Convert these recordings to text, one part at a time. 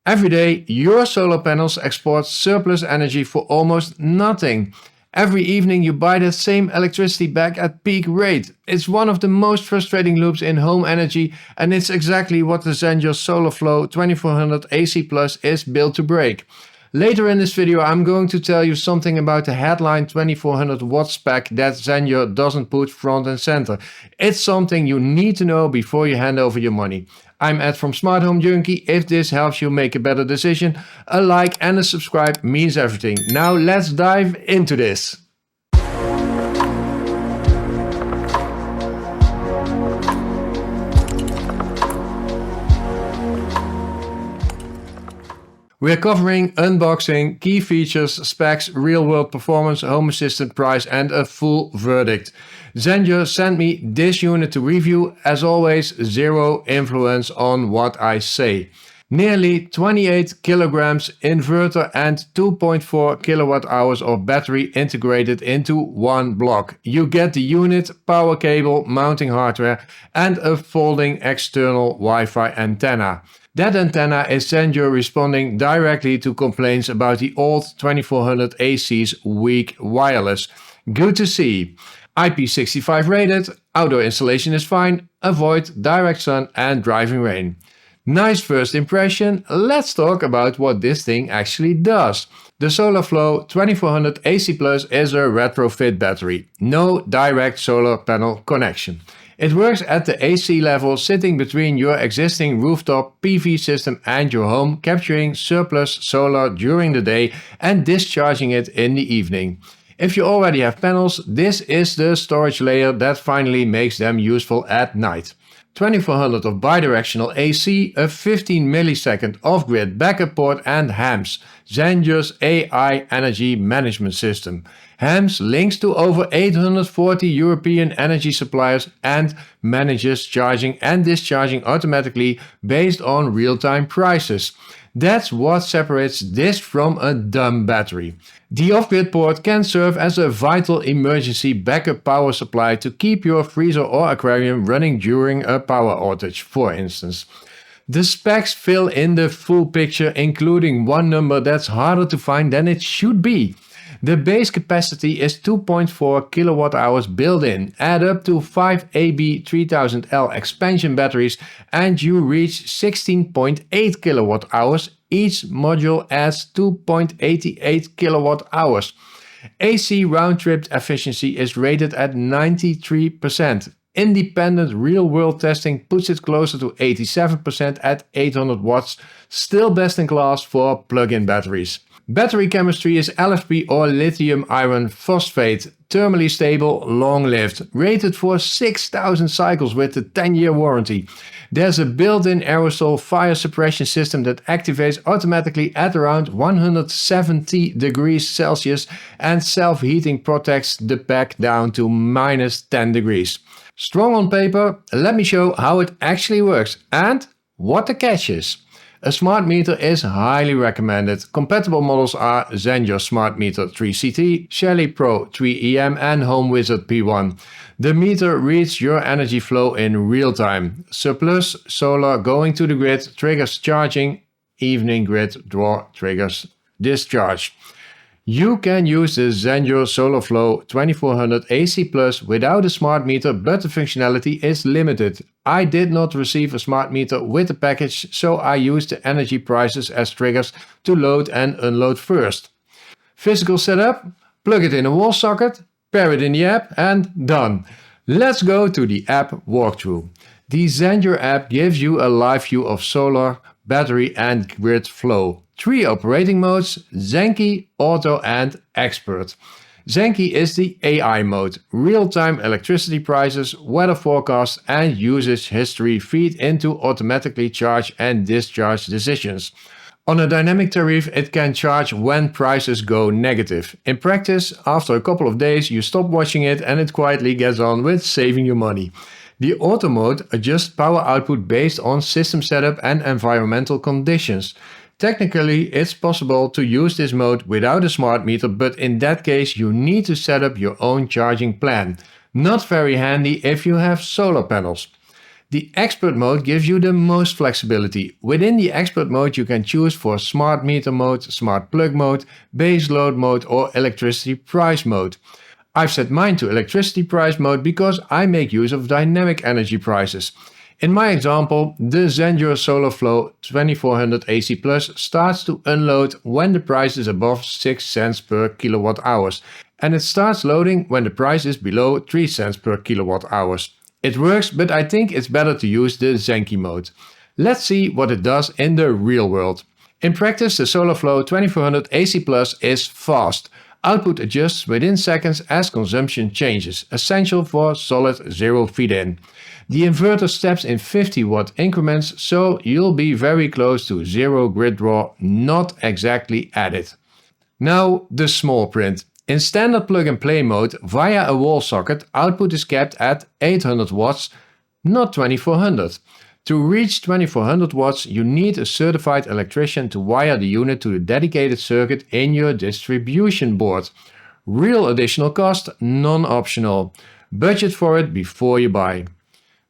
Every day, your solar panels export surplus energy for almost nothing. Every evening you buy that same electricity back at peak rate. It's one of the most frustrating loops in home energy, and it's exactly what the Zendure SolarFlow 2400 AC Plus is built to break. Later in this video I'm going to tell you something about the headline 2400 watt spec that Zendure doesn't put front and center. It's something you need to know before you hand over your money. I'm Ed from Smart Home Junkie. If this helps you make a better decision, a like and a subscribe means everything. Now let's dive into this. We're covering unboxing, key features, specs, real-world performance, Home Assistant price and a full verdict. Zendure sent me this unit to review. As always, zero influence on what I say. Nearly 28 kilograms inverter and 2.4 kilowatt hours of battery integrated into one block. You get the unit, power cable, mounting hardware and a folding external Wi-Fi antenna. That antenna is Zendure responding directly to complaints about the old 2400 AC's weak wireless. Good to see. IP65 rated, outdoor installation is fine, avoid direct sun and driving rain. Nice first impression. Let's talk about what this thing actually does. The SolarFlow 2400 AC Plus is a retrofit battery. No direct solar panel connection. It works at the AC level, sitting between your existing rooftop PV system and your home, capturing surplus solar during the day and discharging it in the evening. If you already have panels, this is the storage layer that finally makes them useful at night. 2400 of bidirectional AC, a 15 millisecond off-grid backup port and HACS, Zendure's AI energy management system. HACS links to over 840 European energy suppliers and manages charging and discharging automatically based on real-time prices. That's what separates this from a dumb battery. The off-grid port can serve as a vital emergency backup power supply to keep your freezer or aquarium running during a power outage, for instance. The specs fill in the full picture, including one number that's harder to find than it should be. The base capacity is 2.4 kilowatt hours built in. Add up to 5 AB3000L expansion batteries and you reach 16.8 kilowatt hours. Each module adds 2.88 kilowatt hours. AC round-trip efficiency is rated at 93%. Independent real-world testing puts it closer to 87% at 800 watts, still best in class for plug-in batteries. Battery chemistry is LFP or lithium iron phosphate, thermally stable, long-lived, rated for 6000 cycles with a 10-year warranty. There's a built-in aerosol fire suppression system that activates automatically at around 170 degrees Celsius and self-heating protects the pack down to -10 degrees. Strong on paper, let me show how it actually works and what the catch is. A smart meter is highly recommended. Compatible models are Zendure Smart Meter 3CT, Shelly Pro 3EM and Home Wizard P1. The meter reads your energy flow in real time. Surplus solar going to the grid triggers charging, evening grid draw triggers discharge. You can use the Zendure SolarFlow 2400 AC Plus without a smart meter, but the functionality is limited. I did not receive a smart meter with the package, so I used the energy prices as triggers to load and unload first. Physical setup, plug it in a wall socket, pair it in the app and done. Let's go to the app walkthrough. The Zendure app gives you a live view of solar, battery and grid flow. 3 operating modes, ZENKI, Auto and Expert. ZENKI is the AI mode. Real-time electricity prices, weather forecasts and usage history feed into automatically charge and discharge decisions. On a dynamic tariff, it can charge when prices go negative. In practice, after a couple of days you stop watching it and it quietly gets on with saving you money. The auto mode adjusts power output based on system setup and environmental conditions. Technically, it's possible to use this mode without a smart meter, but in that case you need to set up your own charging plan. Not very handy if you have solar panels. The expert mode gives you the most flexibility. Within the expert mode you can choose for smart meter mode, smart plug mode, base load mode or electricity price mode. I've set mine to electricity price mode because I make use of dynamic energy prices. In my example, the Zendure SolarFlow 2400 AC Plus starts to unload when the price is above 6 cents per kilowatt hours, and it starts loading when the price is below 3 cents per kilowatt hours. It works, but I think it's better to use the ZENKI mode. Let's see what it does in the real world. In practice, the SolarFlow 2400 AC Plus is fast. Output adjusts within seconds as consumption changes, essential for solid zero feed-in. The inverter steps in 50 watt increments, so you'll be very close to zero grid draw, not exactly at it. Now the small print. In standard plug-and-play mode, via a wall socket, output is kept at 800 watts, not 2400. To reach 2400 watts, you need a certified electrician to wire the unit to the dedicated circuit in your distribution board. Real additional cost, non-optional. Budget for it before you buy.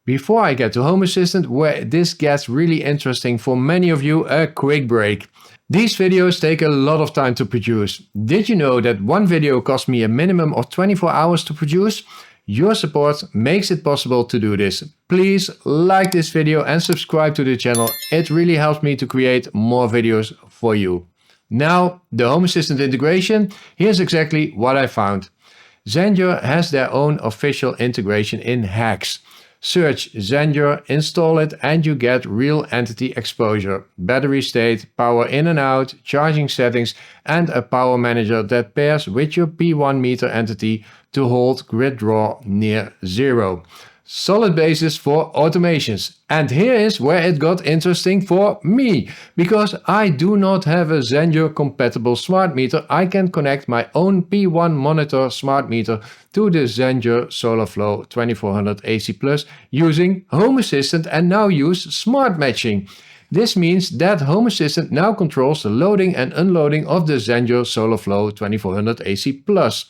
Before I get to Home Assistant, where this gets really interesting for many of you, a quick break. These videos take a lot of time to produce. Did you know that one video cost me a minimum of 24 hours to produce? Your support makes it possible to do this. Please like this video and subscribe to the channel. It really helps me to create more videos for you. Now, the Home Assistant integration. Here's exactly what I found. Zendure has their own official integration in HACS. Search Zendure, install it, and you get real entity exposure, battery state, power in and out, charging settings, and a power manager that pairs with your P1 meter entity to hold grid draw near zero. Solid basis for automations. And here is where it got interesting for me. Because I do not have a Zendure compatible smart meter, I can connect my own P1 monitor smart meter to the Zendure SolarFlow 2400 AC Plus using Home Assistant and now use smart matching. This means that Home Assistant now controls the loading and unloading of the Zendure SolarFlow 2400 AC Plus.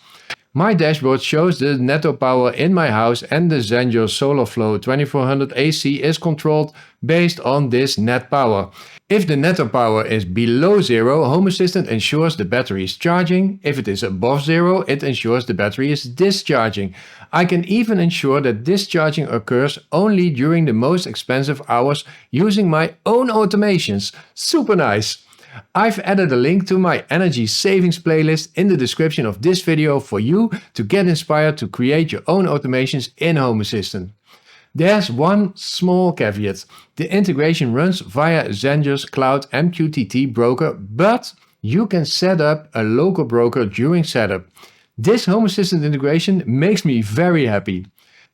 My dashboard shows the netto power in my house, and the Zendure SolarFlow 2400 AC is controlled based on this net power. If the netto power is below zero, Home Assistant ensures the battery is charging. If it is above zero, it ensures the battery is discharging. I can even ensure that discharging occurs only during the most expensive hours using my own automations. Super nice! I've added a link to my energy savings playlist in the description of this video for you to get inspired to create your own automations in Home Assistant. There's one small caveat. The integration runs via Zendure's Cloud MQTT broker, but you can set up a local broker during setup. This Home Assistant integration makes me very happy.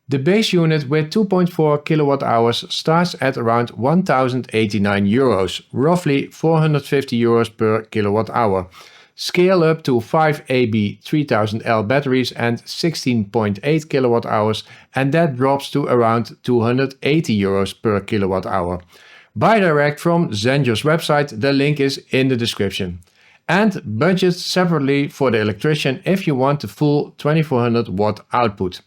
The base unit with 2.4 kilowatt hours starts at around 1089 euros, roughly 450 euros per kilowatt hour. Scale up to 5 AB 3000L batteries and 16.8 kilowatt hours, and that drops to around 280 euros per kilowatt hour. Buy direct from Zendure's website, the link is in the description. And budget separately for the electrician if you want the full 2400 watt output.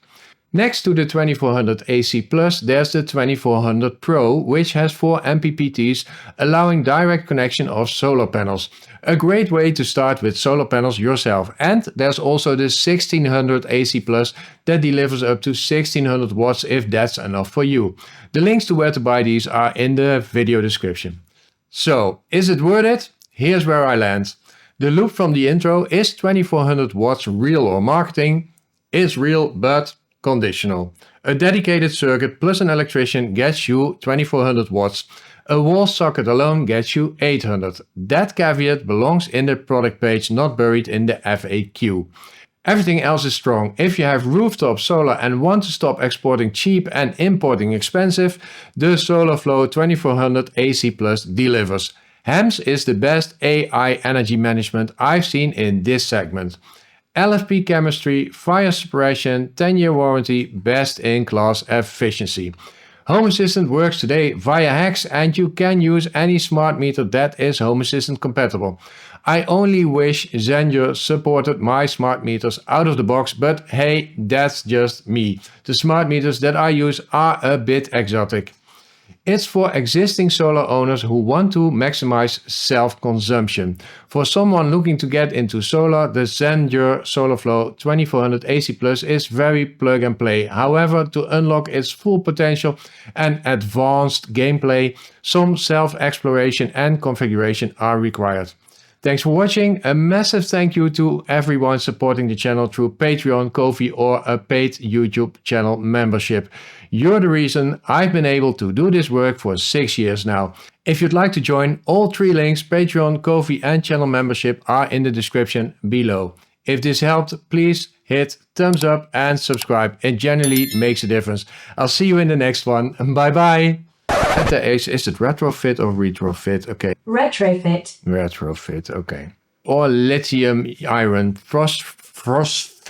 Next to the 2400 AC Plus, there's the 2400 Pro, which has 4 MPPTs, allowing direct connection of solar panels. A great way to start with solar panels yourself. And there's also the 1600 AC Plus that delivers up to 1600 watts if that's enough for you. The links to where to buy these are in the video description. So, is it worth it? Here's where I land. The loop from the intro is 2400 watts real or marketing. It's real, but conditional. A dedicated circuit plus an electrician gets you 2400 watts. A wall socket alone gets you 800. That caveat belongs in the product page, not buried in the FAQ. Everything else is strong. If you have rooftop solar and want to stop exporting cheap and importing expensive, the SolarFlow 2400 AC Plus delivers. HACS is the best AI energy management I've seen in this segment. LFP chemistry, fire suppression, 10-year warranty, best in class efficiency. Home Assistant works today via HACS and you can use any smart meter that is Home Assistant compatible. I only wish Zendure supported my smart meters out of the box, but hey, that's just me. The smart meters that I use are a bit exotic. It's for existing solar owners who want to maximize self-consumption. For someone looking to get into solar, the Zendure SolarFlow 2400 AC Plus is very plug and play. However, to unlock its full potential and advanced gameplay, some self-exploration and configuration are required. Thanks for watching. A massive thank you to everyone supporting the channel through Patreon, Ko-fi or a paid YouTube channel membership. You're the reason I've been able to do this work for 6 years now. If you'd like to join, all 3 links, Patreon, Ko-fi and channel membership, are in the description below. If this helped, please hit thumbs up and subscribe. It genuinely makes a difference. I'll see you in the next one. Bye bye. Is it retrofit or retrofit? Okay. Retrofit. Retrofit, okay. Or lithium iron phosphate?